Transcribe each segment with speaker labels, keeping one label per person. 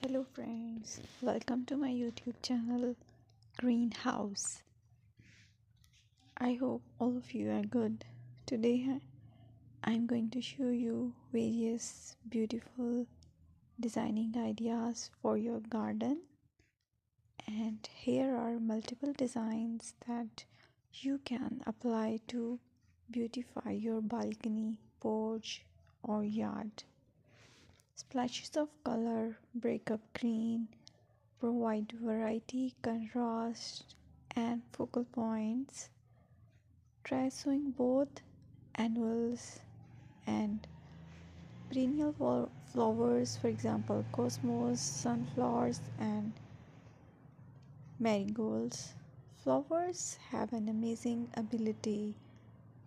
Speaker 1: Hello friends, welcome to my YouTube channel Greenhouse. I hope all of you are good. Today I'm going to show you various beautiful designing ideas for your garden, and here are multiple designs that you can apply to beautify your balcony, porch or yard. Splashes of color break up green, provide variety, contrast, and focal points. Try sowing both annuals and perennial flowers, for example, cosmos, sunflowers, and marigolds. Flowers have an amazing ability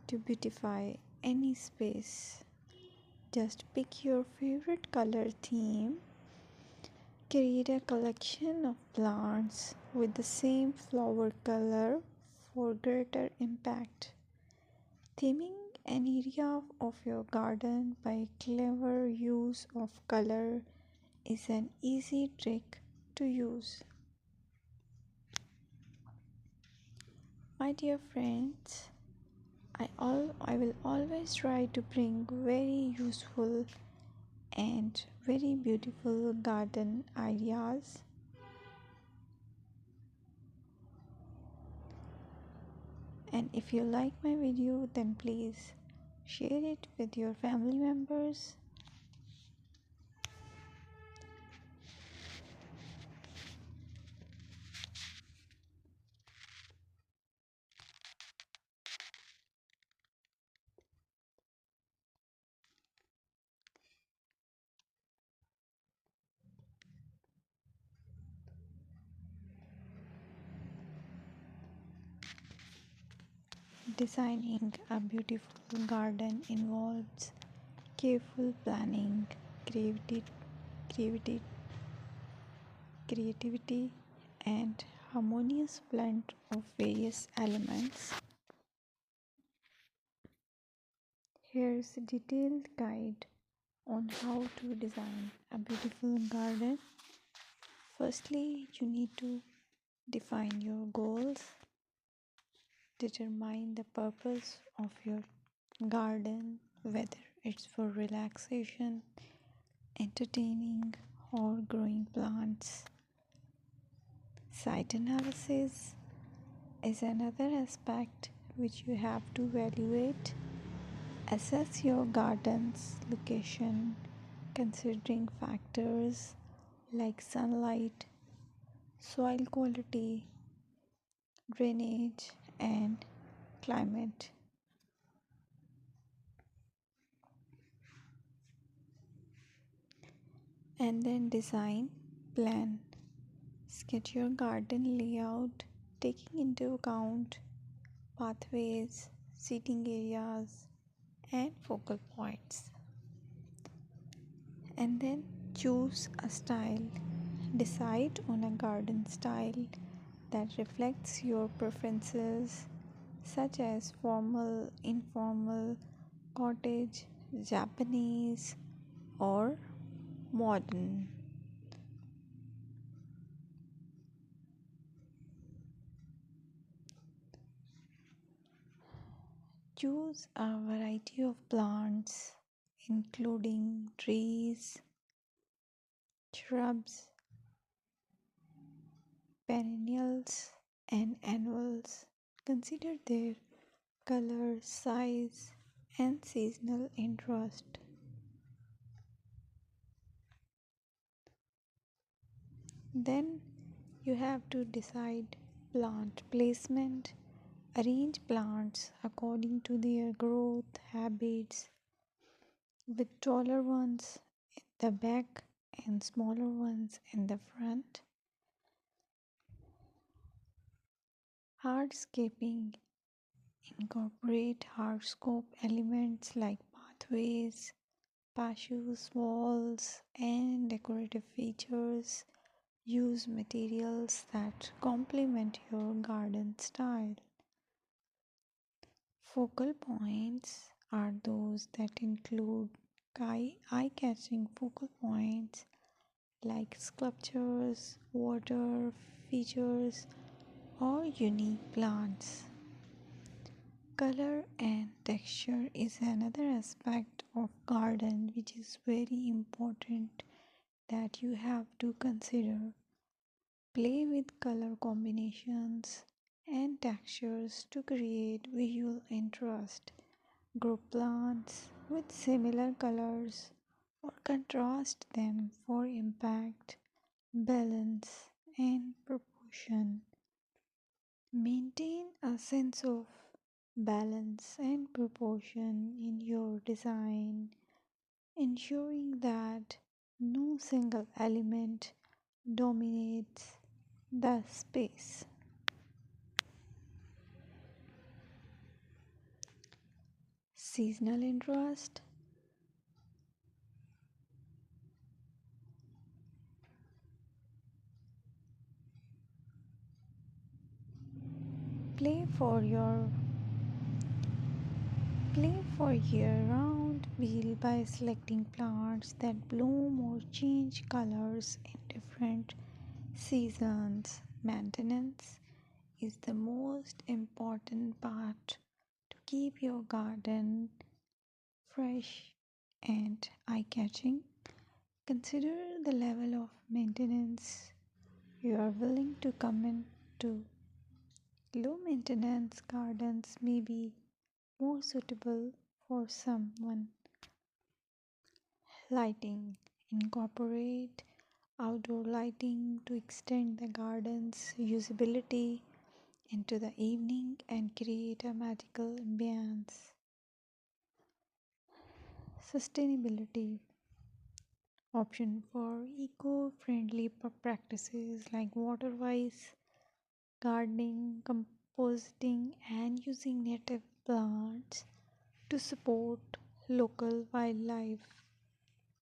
Speaker 1: to beautify any space. Just pick your favorite color theme. Create a collection of plants with the same flower color for greater impact. Theming an area of your garden by clever use of color is an easy trick to use. My dear friends, I will always try to bring very useful and very beautiful garden ideas. And if you like my video, then please share it with your family members. Designing a beautiful garden involves careful planning, creativity, creativity, creativity, and harmonious blend of various elements. Here's a detailed guide on how to design a beautiful garden. Firstly, you need to define your goals, determine the purpose of your garden, whether it's for relaxation, entertaining, or growing plants. Site analysis is another aspect which you have to evaluate. Assess your garden's location considering factors like sunlight, soil quality, drainage, and climate. And then design, plan. Sketch your garden layout taking into account pathways, seating areas, and focal points. And then choose a style. Decide on a garden style that reflects your preferences, such as formal, informal, cottage, Japanese, or modern. Choose a variety of plants, including trees, shrubs, perennials, and annuals. Consider their color, size, and seasonal interest. Then you have to decide plant placement. Arrange plants according to their growth habits, with taller ones in the back and smaller ones in the front. Hardscaping incorporate hardscape elements like pathways, patios, walls, and decorative features. Use materials that complement your garden style. Focal points are those that include eye-catching focal points like sculptures, water features, or unique plants. Color and texture is another aspect of garden which is very important that you have to consider. Play with color combinations and textures to create visual interest. Group plants with similar colors or contrast them for impact, balance, and proportion. Maintain a sense of balance and proportion in your design, ensuring that no single element dominates the space. Seasonal interest. Play for your Play for year-round wheel by selecting plants that bloom or change colors in different seasons. Maintenance is the most important part to keep your garden fresh and eye-catching. Consider the level of maintenance you are willing to commit to. Low maintenance gardens may be more suitable for someone. Lighting. Incorporate outdoor lighting to extend the garden's usability into the evening and create a magical ambience. Sustainability. Option for eco-friendly practices like water-wise gardening, composting, and using native plants to support local wildlife.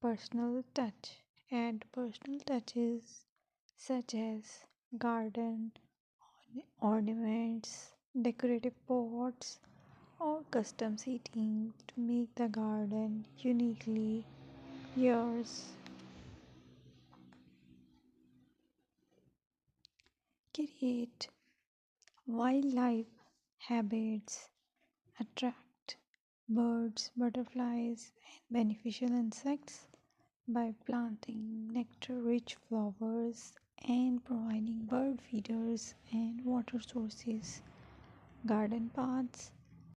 Speaker 1: Personal touch. Add personal touches such as garden ornaments, decorative pots, or custom seating to make the garden uniquely yours. Create wildlife habits, attract birds, butterflies, and beneficial insects by planting nectar rich flowers and providing bird feeders and water sources. Garden paths